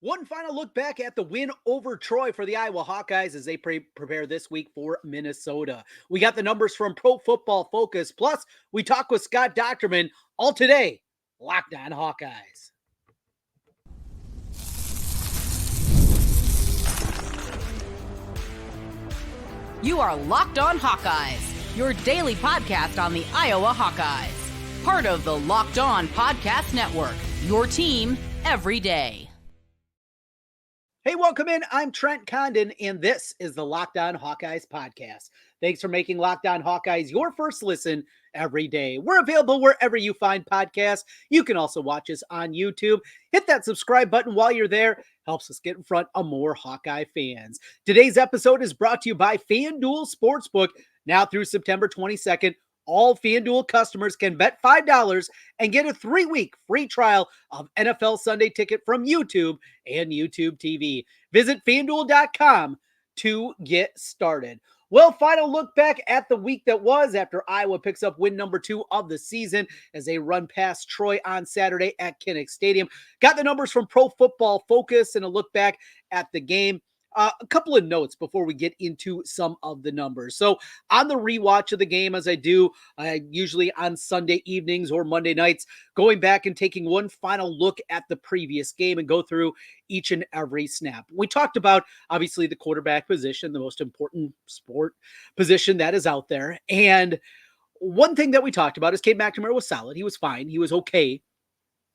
One final look back at the win over Troy for the Iowa Hawkeyes as they prepare this week for Minnesota. We got the numbers from Pro Football Focus. Plus, we talk with Scott Dochterman all today. Locked On Hawkeyes. You are Locked On Hawkeyes, your daily podcast on the Iowa Hawkeyes. Part of the Locked On Podcast Network, your team every day. Hey, welcome in. I'm Trent Condon, and this is the Locked On Hawkeyes Podcast. Thanks for making Locked On Hawkeyes your first listen every day. We're available wherever you find podcasts. You can also watch us on YouTube. Hit that subscribe button while you're there. Helps us get in front of more Hawkeye fans. Today's episode is brought to you by FanDuel Sportsbook. Now through September 22nd, all FanDuel customers can bet $5 and get a 3-week free trial of NFL Sunday Ticket from YouTube and YouTube TV. Visit FanDuel.com to get started. Well, final look back at the week that was after Iowa picks up win number 2 of the season as they run past Troy on Saturday at Kinnick Stadium. Got the numbers from Pro Football Focus and a look back at the game. A couple of notes before we get into some of the numbers. So on the rewatch of the game, as I do usually on Sunday evenings or Monday nights, going back and taking one final look at the previous game and go through each and every snap. We talked about, obviously, the quarterback position, the most important sport position that is out there. And one thing that we talked about is Cade McNamara was solid. He was fine. He was okay.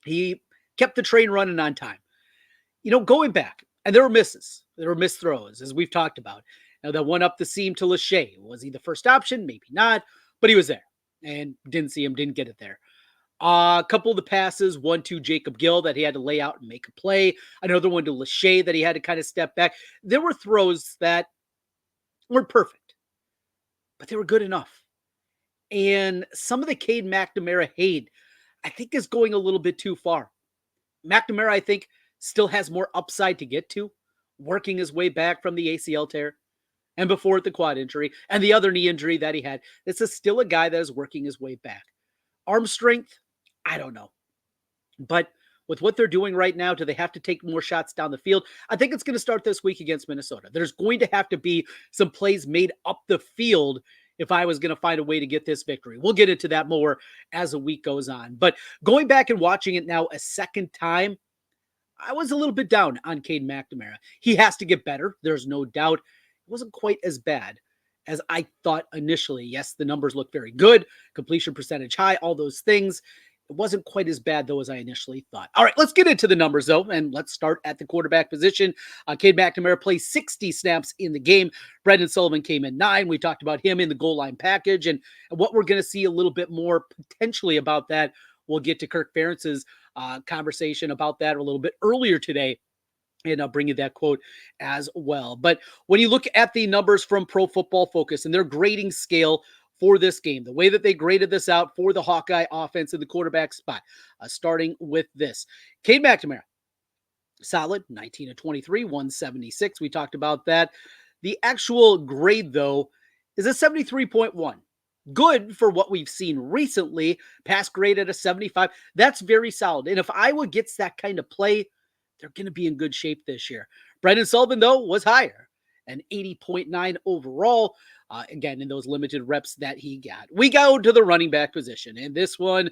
He kept the train running on time. You know, going back, and there were misses. There were missed throws, as we've talked about. Now, that one up the seam to Lachey. Was he the first option? Maybe not, but he was there. And didn't see him, didn't get it there. A couple of the passes, one to Jacob Gill that he had to lay out and make a play. Another one to Lachey that he had to kind of step back. There were throws that weren't perfect, but they were good enough. And some of the Cade McNamara hate, I think, is going a little bit too far. McNamara, I think, still has more upside to get to, working his way back from the ACL tear and before the quad injury and the other knee injury that he had. This is still a guy that is working his way back. Arm strength, I don't know. But with what they're doing right now, do they have to take more shots down the field? I think it's going to start this week against Minnesota. There's going to have to be some plays made up the field if I was going to find a way to get this victory. We'll get into that more as the week goes on. But going back and watching it now a second time, I was a little bit down on Cade McNamara. He has to get better. There's no doubt. It wasn't quite as bad as I thought initially. Yes, the numbers look very good. Completion percentage high, all those things. It wasn't quite as bad, though, as I initially thought. All right, let's get into the numbers, though, and let's start at the quarterback position. Cade McNamara played 60 snaps in the game. Brendan Sullivan came in 9. We talked about him in the goal line package, and what we're going to see a little bit more potentially about that. We'll get to Kirk Ferentz's conversation about that a little bit earlier today, and I'll bring you that quote as well. But when you look at the numbers from Pro Football Focus and their grading scale for this game, the way that they graded this out for the Hawkeye offense in the quarterback spot, starting with this. Cade McNamara, solid, 19 of 23, 176. We talked about that. The actual grade, though, is a 73.1. Good for what we've seen recently. Pass grade at a 75. That's very solid. And if Iowa gets that kind of play, they're going to be in good shape this year. Brendan Sullivan, though, was higher, an 80.9 overall. Again, in those limited reps that he got. We go to the running back position, and this one,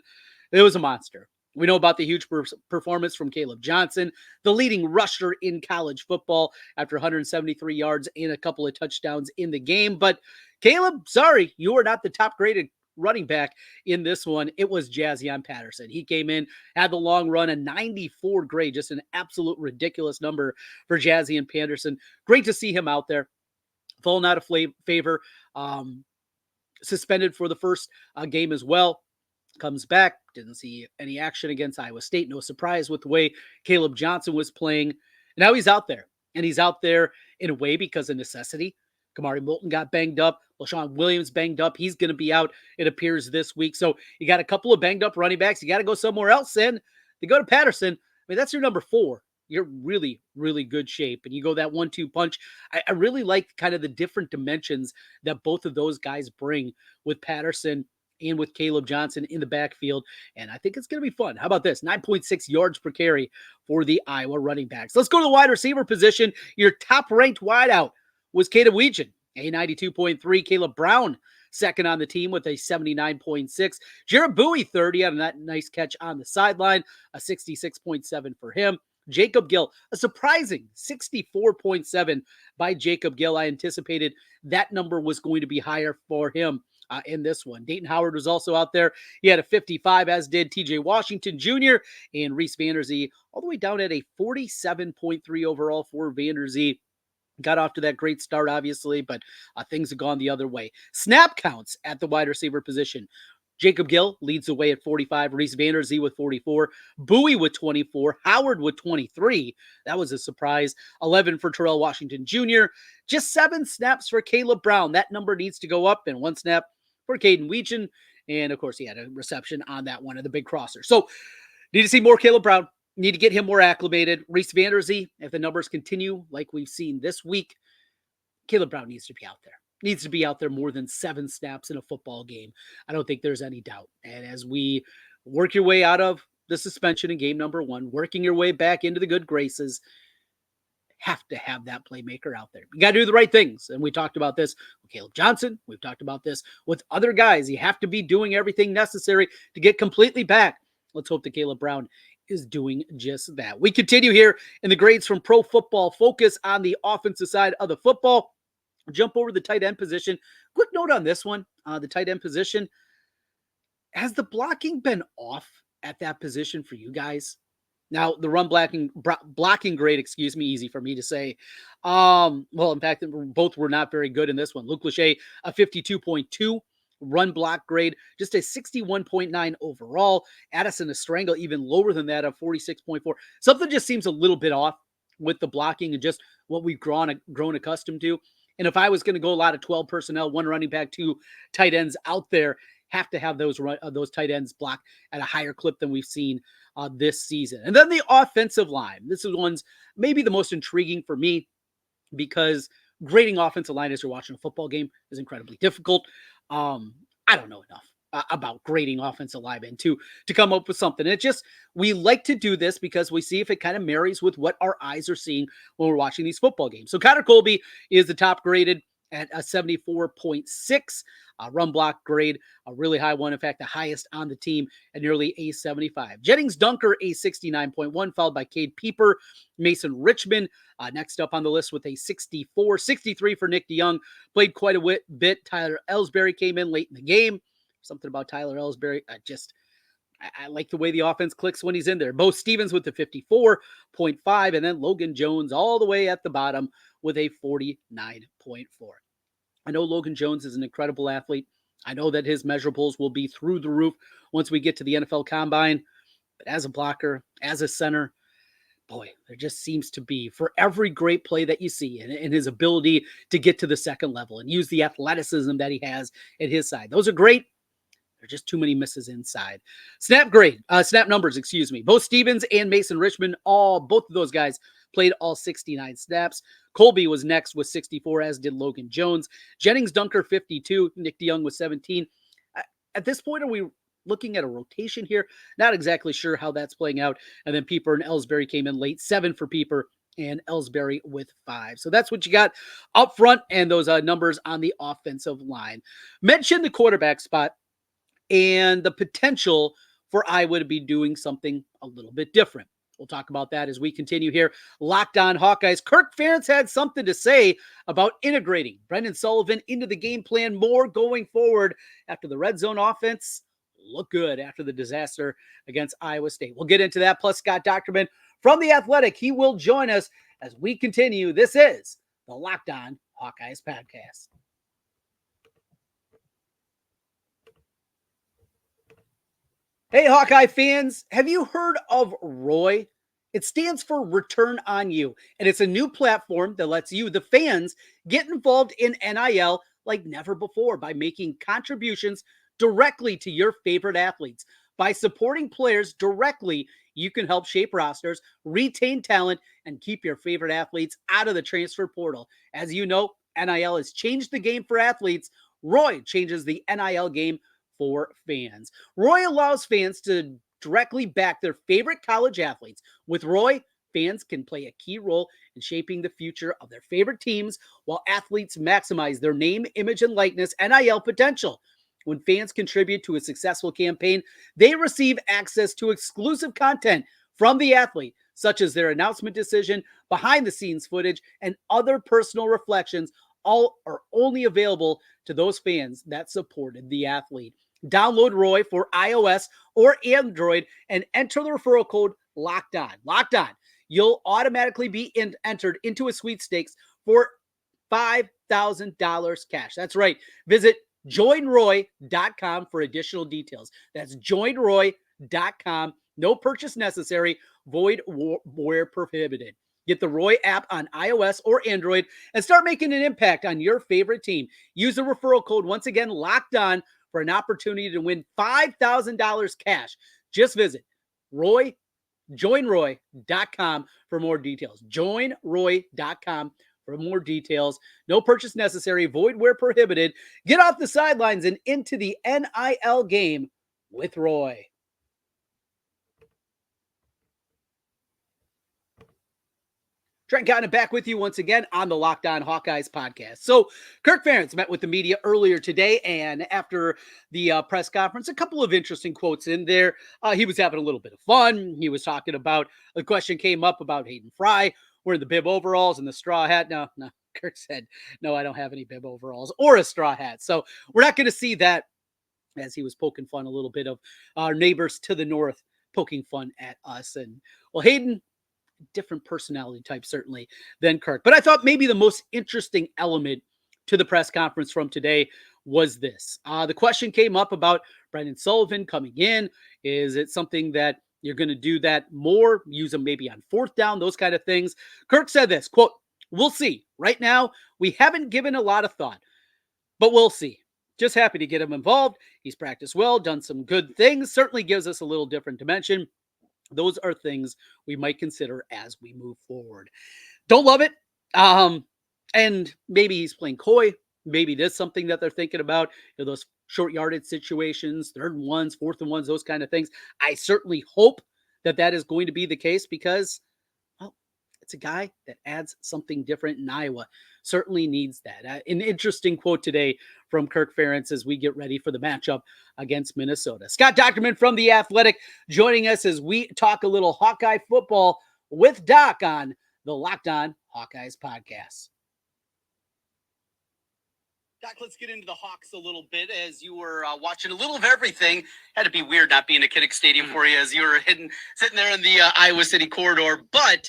it was a monster. We know about the huge performance from Caleb Johnson, the leading rusher in college football after 173 yards and a couple of touchdowns in the game. But Caleb, sorry, you are not the top graded running back in this one. It was Jazion Patterson. He came in, had the long run, a 94 grade, just an absolute ridiculous number for Jazion Patterson. Great to see him out there. Falling out of favor. Suspended for the first game as well. Comes back, didn't see any action against Iowa State. No surprise with the way Caleb Johnson was playing. Now he's out there, and he's out there in a way because of necessity. Kamari Moulton got banged up. LaShawn Williams banged up. He's going to be out, it appears, this week. So you got a couple of banged up running backs. You got to go somewhere else. And they go to Patterson. I mean, that's your number 4. You're really, really good shape. And you go that 1-2 punch. I really like kind of the different dimensions that both of those guys bring with Patterson and with Caleb Johnson in the backfield. And I think it's going to be fun. How about this? 9.6 yards per carry for the Iowa running backs. Let's go to the wide receiver position. Your top-ranked wideout was Caleb Weegan, a 92.3. Caleb Brown, second on the team with a 79.6. Jared Bowie, 30, on that nice catch on the sideline, a 66.7 for him. Jacob Gill, a surprising 64.7 by Jacob Gill. I anticipated that number was going to be higher for him in this one. Dayton Howard was also out there. He had a 55, as did TJ Washington Jr. and Reese Vanderzee, all the way down at a 47.3 overall for Vanderzee. Got off to that great start, obviously, but things have gone the other way. Snap counts at the wide receiver position. Jacob Gill leads the way at 45. Reese Vanderzee with 44. Bowie with 24. Howard with 23. That was a surprise. 11 for Terrell Washington Jr. Just 7 snaps for Caleb Brown. That number needs to go up, and 1 snap for Caden Weegan. And, of course, he had a reception on that one of the big crosser. So, need to see more Caleb Brown. Need to get him more acclimated. Reese Vanderzee, if the numbers continue like we've seen this week, Caleb Brown needs to be out there. Needs to be out there more than 7 snaps in a football game. I don't think there's any doubt. And as we work your way out of the suspension in game number 1, working your way back into the good graces, have to have that playmaker out there. You got to do the right things. And we talked about this with Caleb Johnson. We've talked about this with other guys. You have to be doing everything necessary to get completely back. Let's hope that Caleb Brown is doing just that. We continue here in the grades from Pro Football Focus on the offensive side of the football. Jump over the tight end position. Quick note on this one, the tight end position. Has the blocking been off at that position for you guys? Now, the run blocking grade, easy for me to say. Well, in fact, both were not very good in this one. Luke Lachey, a 52.2 run block grade, just a 61.9 overall. Addison Estrangle, even lower than that, of 46.4. Something just seems a little bit off with the blocking and just what we've grown accustomed to. And if I was going to go a lot of 12 personnel, 1 running back, 2 tight ends out there, have to have those tight ends block at a higher clip than we've seen this season. And then the offensive line. This is one's maybe the most intriguing for me because grading offensive line as you're watching a football game is incredibly difficult. I don't know enough about grading offensive linemen to come up with something. We like to do this because we see if it kind of marries with what our eyes are seeing when we're watching these football games. So Connor Colby is the top graded at a 74.6 run block grade, a really high one. In fact, the highest on the team at nearly a 75. Jennings Dunker, a 69.1, followed by Cade Pieper. Mason Richmond, next up on the list with a 64. 63 for Nick DeYoung. Played quite a bit. Tyler Ellsbury came in late in the game. Something about Tyler Ellsbury, I like the way the offense clicks when he's in there. Bo Stevens with the 54.5, and then Logan Jones all the way at the bottom with a 49.4. I know Logan Jones is an incredible athlete. I know that his measurables will be through the roof once we get to the NFL Combine. But as a blocker, as a center, boy, there just seems to be, for every great play that you see and his ability to get to the second level and use the athleticism that he has at his side. Those are great. There's just too many misses inside. Snap numbers. Both Stevens and Mason Richmond, both of those guys played all 69 snaps. Colby was next with 64, as did Logan Jones. Jennings Dunker, 52. Nick DeYoung with 17. At this point, are we looking at a rotation here? Not exactly sure how that's playing out. And then Pieper and Ellsbury came in late. 7 for Pieper and Ellsbury with 5. So that's what you got up front and those numbers on the offensive line. Mention the quarterback spot and the potential for Iowa to be doing something a little bit different. We'll talk about that as we continue here. Locked On Hawkeyes. Kirk Ferentz had something to say about integrating Brendan Sullivan into the game plan more going forward after the red zone offense looked good after the disaster against Iowa State. We'll get into that. Plus, Scott Dochterman from The Athletic. He will join us as we continue. This is the Locked On Hawkeyes Podcast. Hey, Hawkeye fans, have you heard of ROY? It stands for Return on You, and it's a new platform that lets you, the fans, get involved in NIL like never before by making contributions directly to your favorite athletes. By supporting players directly, you can help shape rosters, retain talent, and keep your favorite athletes out of the transfer portal. As you know, NIL has changed the game for athletes. ROY changes the NIL game for fans. Roy allows fans to directly back their favorite college athletes. With Roy, fans can play a key role in shaping the future of their favorite teams, while athletes maximize their name, image, and likeness NIL potential. When fans contribute to a successful campaign, they receive access to exclusive content from the athlete, such as their announcement decision, behind-the-scenes footage, and other personal reflections. All are only available to those fans that supported the athlete. Download Roy for iOS or Android and enter the referral code Locked On. Locked On. You'll automatically be entered into a sweepstakes for $5,000 cash. That's right. Visit joinroy.com for additional details. That's joinroy.com. No purchase necessary. Void where prohibited. Get the Roy app on iOS or Android and start making an impact on your favorite team. Use the referral code, once again, Locked On, for an opportunity to win $5,000 cash. Just visit joinroy.com for more details. Joinroy.com for more details. No purchase necessary. Void where prohibited. Get off the sidelines and into the NIL game with Roy. Trent Condon back with you once again on the Locked On Hawkeyes podcast. So Kirk Ferentz met with the media earlier today, and after the press conference, a couple of interesting quotes in there. He was having a little bit of fun. He was talking about, the question came up about Hayden Fry wearing the bib overalls and the straw hat. No, Kirk said, no, I don't have any bib overalls or a straw hat. So we're not going to see that, as he was poking fun a little bit of our neighbors to the north poking fun at us. And well, Hayden, different personality type certainly than Kirk. But I thought maybe the most interesting element to the press conference from today was this. The question came up about Brendan Sullivan coming in. Is it something that you're going to do that more, use him maybe on fourth down, those kind of things? Kirk said this, quote, "We'll see. Right now, we haven't given a lot of thought, but we'll see. Just happy to get him involved. He's practiced well, done some good things, certainly gives us a little different dimension. Those are things we might consider as we move forward." Don't love it. And maybe he's playing coy. Maybe it is something that they're thinking about. Those short yardage situations, 3rd and 1s, 4th and 1s, those kind of things. I certainly hope that is going to be the case because, well, it's a guy that adds something different in Iowa. Certainly needs that. An interesting quote today from Kirk Ferentz as we get ready for the matchup against Minnesota. Scott Dochterman from The Athletic joining us as we talk a little Hawkeye football with Doc on the Locked On Hawkeyes podcast. Doc, let's get into the Hawks a little bit as you were watching a little of everything. Had to be weird not being at Kinnick Stadium for you as you were sitting there in the Iowa City corridor. But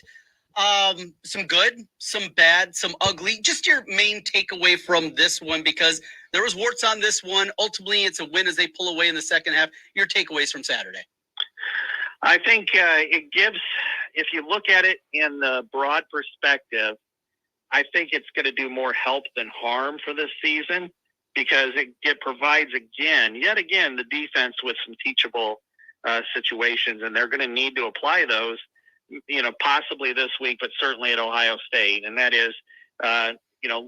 some good, some bad, some ugly. Just your main takeaway from this one, because there was warts on this one. Ultimately, it's a win as they pull away in the second half. Your takeaways from Saturday? I think it gives, if you look at it in the broad perspective, I think it's going to do more help than harm for this season, because it provides yet again, the defense with some teachable situations, and they're going to need to apply those, possibly this week, but certainly at Ohio State. And that is,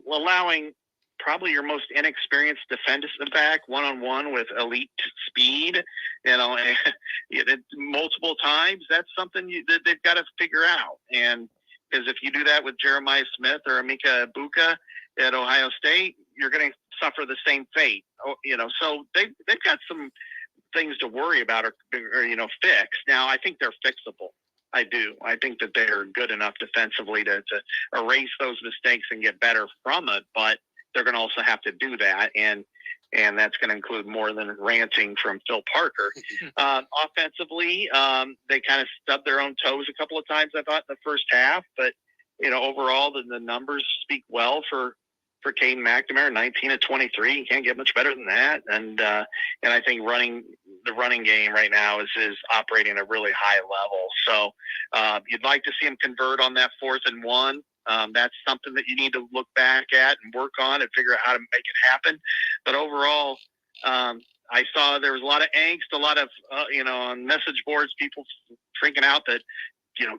allowing probably your most inexperienced defensive back one-on-one with elite speed, multiple times. That's something that they've got to figure out. And because if you do that with Jeremiah Smith or Emeka Egbuka at Ohio State, you're going to suffer the same fate. So they've got some things to worry about or fix. Now, I think they're fixable. I do. I think that they're good enough defensively to erase those mistakes and get better from it, but they're going to also have to do that, and that's going to include more than ranting from Phil Parker. Offensively, they kind of stubbed their own toes a couple of times, I thought, in the first half, but overall, the numbers speak well for Caden McNamara, 19 of 23. You can't get much better than that, and I think the running game right now is operating at a really high level. So you'd like to see him convert on that 4th and 1. That's something that you need to look back at and work on and figure out how to make it happen. But overall, I saw there was a lot of angst, a lot of, on message boards, people freaking out that,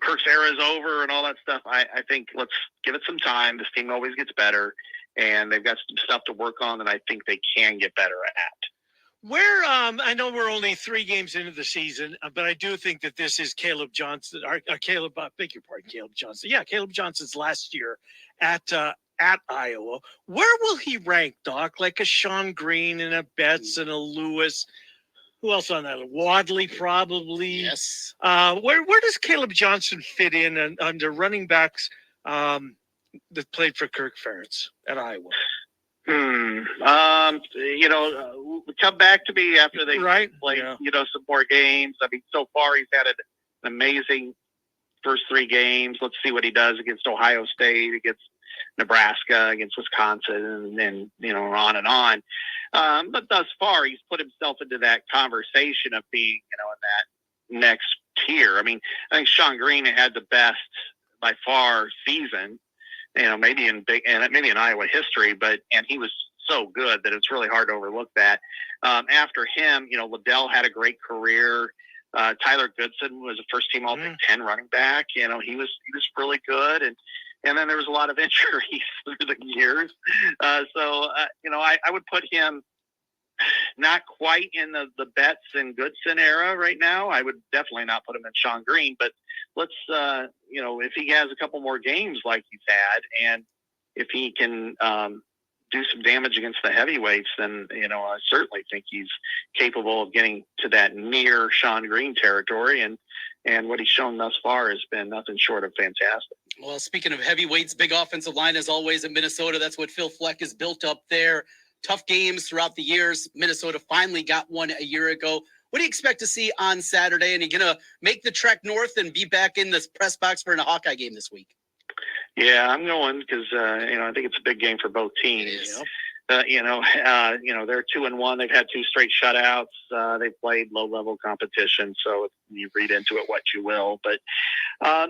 Kirk's era is over and all that stuff. I think let's give it some time. This team always gets better, and they've got some stuff to work on that I think they can get better at. I know we're only 3 games into the season, but I do think that this is Caleb Johnson, beg your pardon, Caleb Johnson. Yeah, Caleb Johnson's last year at Iowa. Where will he rank, Doc? Like a Sean Green and a Betts and a Lewis. Who else on that? Wadley, probably. Yes. Where does Caleb Johnson fit in under running backs that played for Kirk Ferentz at Iowa? Come back to me after they play, yeah. Some more games. I mean, so far he's had an amazing first 3 games. Let's see what he does against Ohio State, against Nebraska, against Wisconsin, and on and on. But thus far, he's put himself into that conversation of being, in that next tier. I mean, I think Sean Green had the best by far season, maybe in Iowa history, and he was so good that it's really hard to overlook that. After him, Liddell had a great career. Tyler Goodson was a first-team All-Big Ten running back. He was really good, and then there was a lot of injuries through the years. I would put him not quite in the Betts and Goodson era right now. I would definitely not put him in Sean Green, but let's, if he has a couple more games like he's had, and if he can do some damage against the heavyweights, then, I certainly think he's capable of getting to that near Sean Green territory. And what he's shown thus far has been nothing short of fantastic. Well, speaking of heavyweights, big offensive line as always in Minnesota. That's what Phil Fleck has built up there. Tough games throughout the years. Minnesota finally got one a year ago. What do you expect to see on Saturday? And are you going to make the trek north and be back in this press box for a Hawkeye game this week? Yeah, I'm going because, I think it's a big game for both teams. Yep. They're 2-1. They've had 2 straight shutouts. They've played low-level competition, so you read into it what you will. But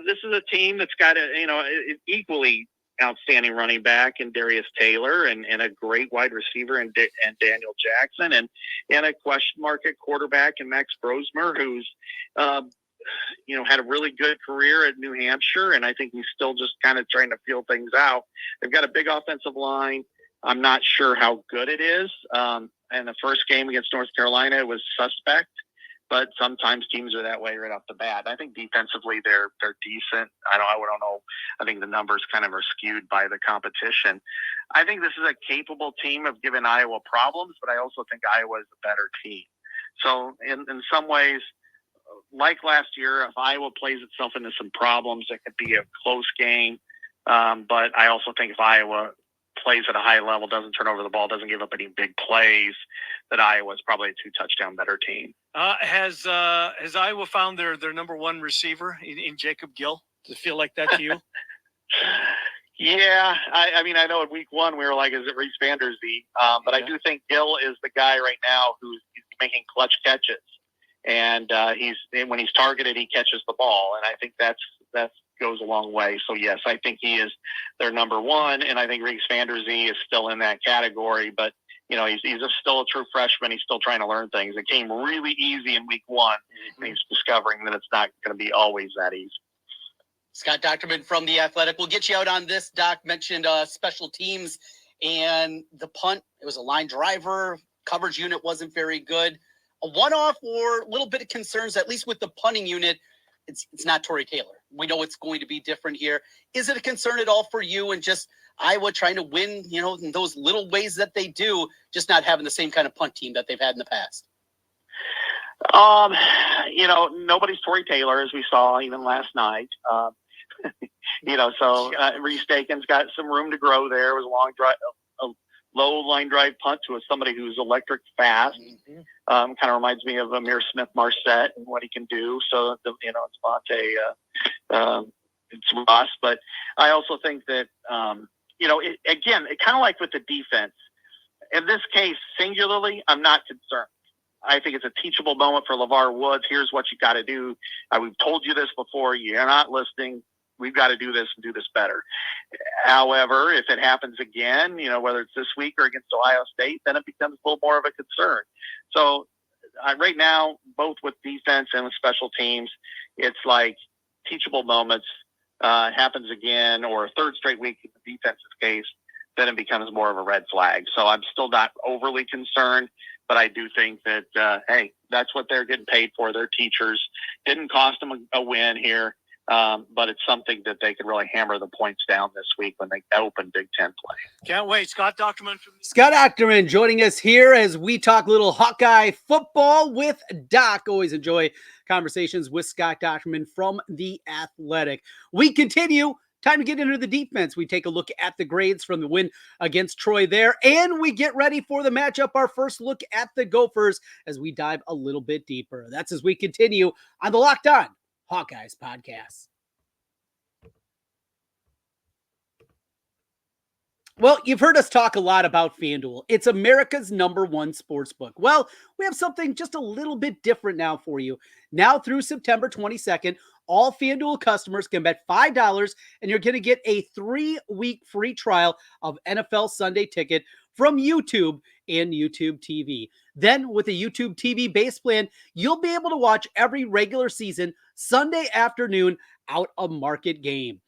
this is a team that's got an equally outstanding running back in Darius Taylor and a great wide receiver and Daniel Jackson and a question mark at quarterback in Max Brosmer, who's had a really good career at New Hampshire, and I think he's still just kind of trying to feel things out. They've got a big offensive line. I'm not sure how good it is. And the first game against North Carolina, it was suspect, but sometimes teams are that way right off the bat. I think defensively they're decent. I don't know. I think the numbers kind of are skewed by the competition. I think this is a capable team of giving Iowa problems, but I also think Iowa is a better team. So in some ways, like last year, if Iowa plays itself into some problems, it could be a close game. But I also think if Iowa plays at a high level, doesn't turn over the ball, doesn't give up any big plays, that Iowa's probably a 2-touchdown better team. Has Iowa found their number one receiver in Jacob Gill? Does it feel like that to you? Yeah, I mean, I know in week 1 we were like, is it Reese Vandersby? But I do think Gill is the guy right now who's making clutch catches. And when he's targeted, he catches the ball. And I think that goes a long way. So, yes, I think he is their number one. And I think Reese Vandersby is still in that category. But, he's still a true freshman. He's still trying to learn things. It came really easy in week 1. And he's discovering that it's not going to be always that easy. Scott Dochterman from The Athletic. We'll get you out on this. Doc mentioned special teams and the punt. It was a line driver. Coverage unit wasn't very good. A one-off or a little bit of concerns, at least with the punting unit. It's not Tory Taylor. We know it's going to be different here. Is it a concern at all for you and just Iowa trying to win, in those little ways that they do, just not having the same kind of punt team that they've had in the past? Nobody's Tory Taylor, as we saw even last night. Reese Dakin's got some room to grow there. It was a long drive, a low line drive punt to somebody who's electric fast. Mm-hmm. Kind of reminds me of Amir Smith-Marset and what he can do. So, it's Monte, it's Ross. But I also think that, it kind of like with the defense. In this case, singularly, I'm not concerned. I think it's a teachable moment for LeVar Woods. Here's what you got to do. We've told you this before. You're not listening. We've got to do this and do this better. However, if it happens again, whether it's this week or against Ohio State, then it becomes a little more of a concern. So right now, both with defense and with special teams, it's like teachable moments. Happens again, or a third straight week in the defensive case, then it becomes more of a red flag. So I'm still not overly concerned. But I do think that, hey, that's what they're getting paid for. Their teachers didn't cost them a win here. But it's something that they can really hammer the points down this week when they open Big Ten play. Can't wait. Scott Dochterman from Scott Dochterman joining us here as we talk little Hawkeye football with Doc. Always enjoy conversations with Scott Dochterman from The Athletic. We continue. Time to get into the defense. We take a look at the grades from the win against Troy there, and we get ready for the matchup, our first look at the Gophers as we dive a little bit deeper. That's as we continue on the Locked On Hawkeyes Podcast. Well, you've heard us talk a lot about FanDuel. It's America's #1 sportsbook. Well, we have something just a little bit different now for you. Now through September 22nd, all FanDuel customers can bet $5 and you're going to get a 3-week free trial of NFL Sunday Ticket from YouTube and YouTube TV. Then with a YouTube TV base plan, you'll be able to watch every regular season Sunday afternoon out of market game.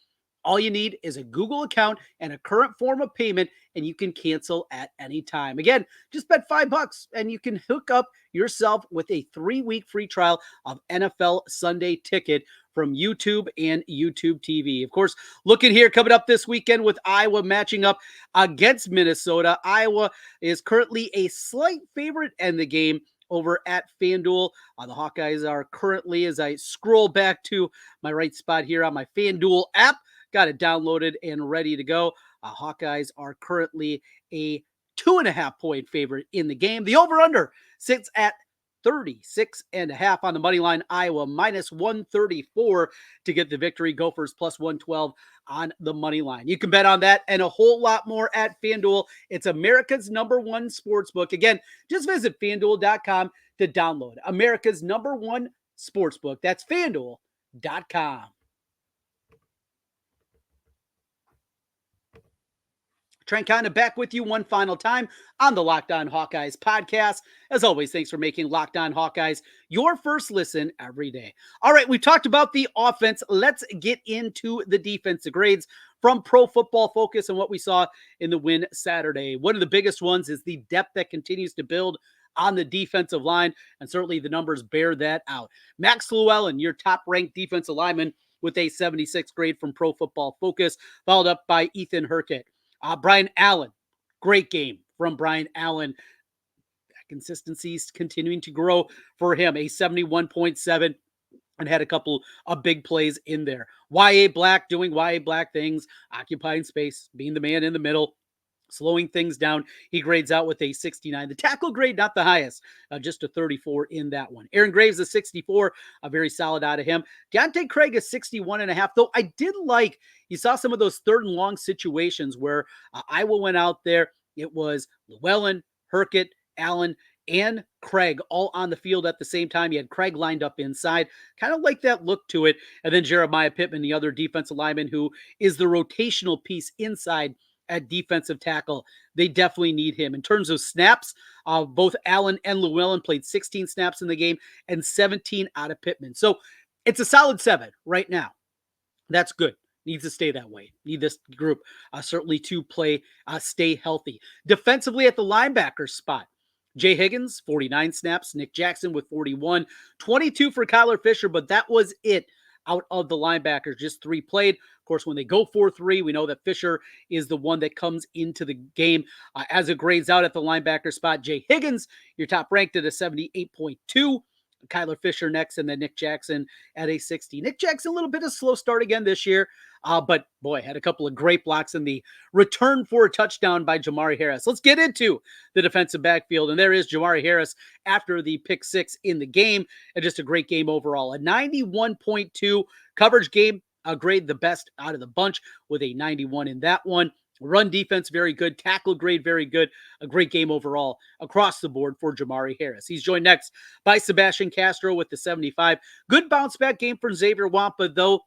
All you need is a Google account and a current form of payment, and you can cancel at any time. Again, just bet $5 and you can hook up yourself with a 3-week free trial of NFL Sunday Ticket from YouTube and YouTube TV. Of course, looking here coming up this weekend with Iowa matching up against Minnesota. Iowa is currently a slight favorite in the game over at FanDuel. The Hawkeyes are currently, as I scroll back to my right spot here on my FanDuel app, got it downloaded and ready to go. Hawkeyes are currently a 2.5 point favorite in the game. The over-under sits at 36.5 on the money line. Iowa -134 to get the victory. Gophers +112 on the money line. You can bet on that and a whole lot more at FanDuel. It's America's #1 sportsbook. Again, just visit FanDuel.com to download America's #1 sportsbook. That's FanDuel.com. Trent Condon back with you one final time on the Locked On Hawkeyes podcast. As always, thanks for making Locked On Hawkeyes your first listen every day. All right, we talked about the offense. Let's get into the defensive grades from Pro Football Focus and what we saw in the win Saturday. One of the biggest ones is the depth that continues to build on the defensive line, and certainly the numbers bear that out. Max Llewellyn, your top-ranked defensive lineman, with a 76 grade from Pro Football Focus, followed up by Ethan Hurkett. Brian Allen, great game from Brian Allen. Consistency is continuing to grow for him, a 71.7, and had a couple of big plays in there. Y.A. Black doing Y.A. Black things, occupying space, being the man in the middle, slowing things down. He grades out with a 69. The tackle grade, not the highest, just a 34 in that one. Aaron Graves, a 64, a very solid out of him. Deontay Craig, a 61.5, though I did like, you saw some of those third and long situations where Iowa went out there. It was Llewellyn, Hurkett, Allen, and Craig all on the field at the same time. You had Craig lined up inside, kind of like that look to it. And then Jeremiah Pittman, the other defensive lineman who is the rotational piece inside at defensive tackle. They definitely need him. In terms of snaps, both Allen and Llewellyn played 16 snaps in the game and 17 out of Pittman. So it's a solid 7 right now. That's good. Needs to stay that way. Need this group certainly to stay healthy. Defensively at the linebacker spot, Jay Higgins, 49 snaps. Nick Jackson with 41. 22 for Kyler Fisher, but that was it out of the linebackers. Just 3 played. Of course, when they go 4-3, we know that Fisher is the one that comes into the game as it grades out at the linebacker spot. Jay Higgins, your top ranked at a 78.2. Kyler Fisher next, and then Nick Jackson at a 60. Nick Jackson, a little bit of slow start again this year, but boy, had a couple of great blocks in the return for a touchdown by Jamari Harris. Let's get into the defensive backfield, and there is Jamari Harris after the pick 6 in the game, and just a great game overall. A 91.2 coverage game, grade the best out of the bunch with a 91 in that one. Run defense, very good. Tackle grade, very good. A great game overall across the board for Jamari Harris. He's joined next by Sebastian Castro with the 75. Good bounce back game for Xavier Wampa, though. A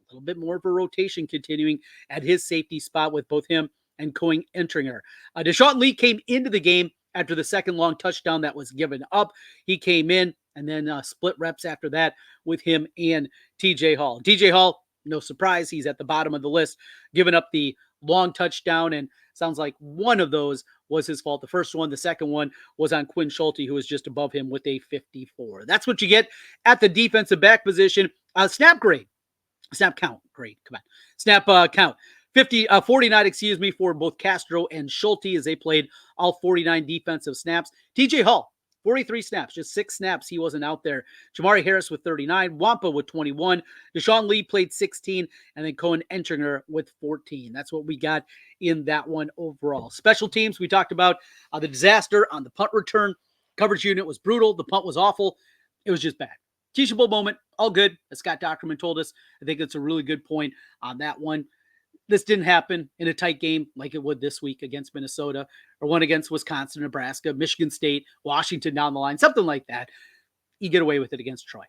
little bit more of a rotation continuing at his safety spot with both him and Coing Entringer. Deshaun Lee came into the game after the second long touchdown that was given up. He came in and then split reps after that with him and TJ Hall. TJ Hall, No surprise, he's at the bottom of the list, giving up the long touchdown, and sounds like one of those was his fault. The first one, the second one was on Quinn Schulte, who was just above him with a 54. That's what you get at the defensive back position. Snap count grade. Come on. Snap count. 49, for both Castro and Schulte as they played all 49 defensive snaps. TJ Hall, 43 snaps, just 6 snaps. He wasn't out there. Jamari Harris with 39, Wampa with 21, Deshaun Lee played 16, and then Cohen Entringer with 14. That's what we got in that one overall. Special teams, we talked about the disaster on the punt return. Coverage unit was brutal. The punt was awful. It was just bad. Teachable moment, all good, as Scott Dochterman told us. I think it's a really good point on that one. This didn't happen in a tight game like it would this week against Minnesota, or one against Wisconsin, Nebraska, Michigan State, Washington down the line, something like that. You get away with it against Troy.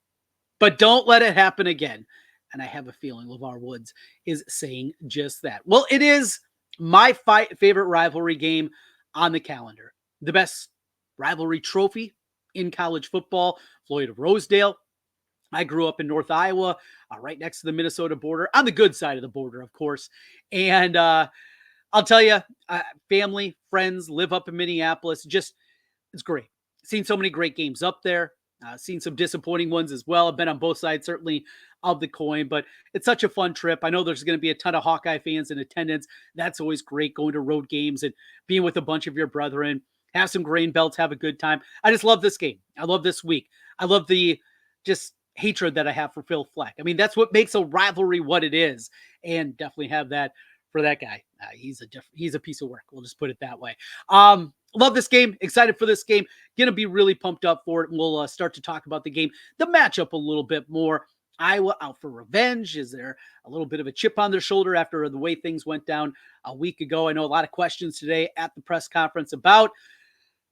But don't let it happen again. And I have a feeling LeVar Woods is saying just that. Well, it is my favorite rivalry game on the calendar. The best rivalry trophy in college football, Floyd of Rosedale. I grew up in North Iowa, right next to the Minnesota border, on the good side of the border, of course. And I'll tell you, family, friends live up in Minneapolis. Just, it's great. Seen so many great games up there. Seen some disappointing ones as well. I've been on both sides, certainly, of the coin, but it's such a fun trip. I know there's going to be a ton of Hawkeye fans in attendance. That's always great, going to road games and being with a bunch of your brethren. Have some grain belts, have a good time. I just love this game. I love this week. I love the just hatred that I have for Phil Fleck. I mean, that's what makes a rivalry what it is, and definitely have that for that guy. He's a piece of work. We'll just put it that way. Love this game. Excited for this game. Going to be really pumped up for it. And we'll start to talk about the game, the matchup a little bit more. Iowa out for revenge. Is there a little bit of a chip on their shoulder after the way things went down a week ago? I know a lot of questions today at the press conference about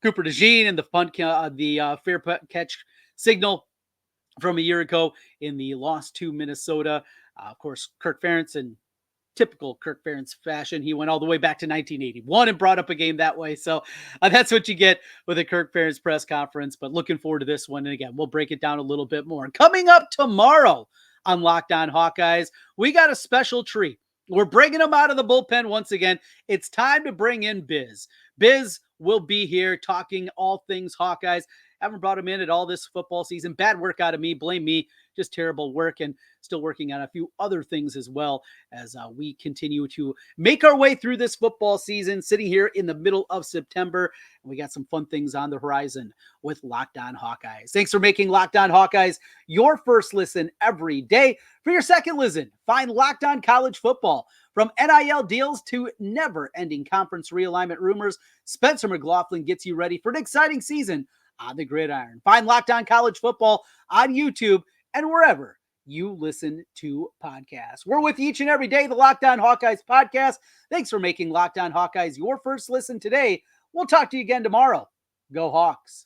Cooper DeJean and the fair catch signal from a year ago in the loss to Minnesota. Of course, Kirk Ferentz, in typical Kirk Ferentz fashion, he went all the way back to 1981 and brought up a game that way. So that's what you get with a Kirk Ferentz press conference. But looking forward to this one. And again, we'll break it down a little bit more. Coming up tomorrow on Locked On Hawkeyes, we got a special treat. We're bringing him out of the bullpen once again. It's time to bring in Biz. Biz will be here talking all things Hawkeyes. Haven't brought him in at all this football season. Bad work out of me. Blame me. Just terrible work, and still working on a few other things as well as we continue to make our way through this football season, sitting here in the middle of September. And we got some fun things on the horizon with Locked On Hawkeyes. Thanks for making Locked On Hawkeyes your first listen every day. For your second listen, find Locked On College Football. From NIL deals to never-ending conference realignment rumors, Spencer McLaughlin gets you ready for an exciting season on the gridiron. Find Locked On College Football on YouTube and wherever you listen to podcasts. We're with you each and every day, the Locked On Hawkeyes podcast. Thanks for making Locked On Hawkeyes your first listen today. We'll talk to you again tomorrow. Go Hawks.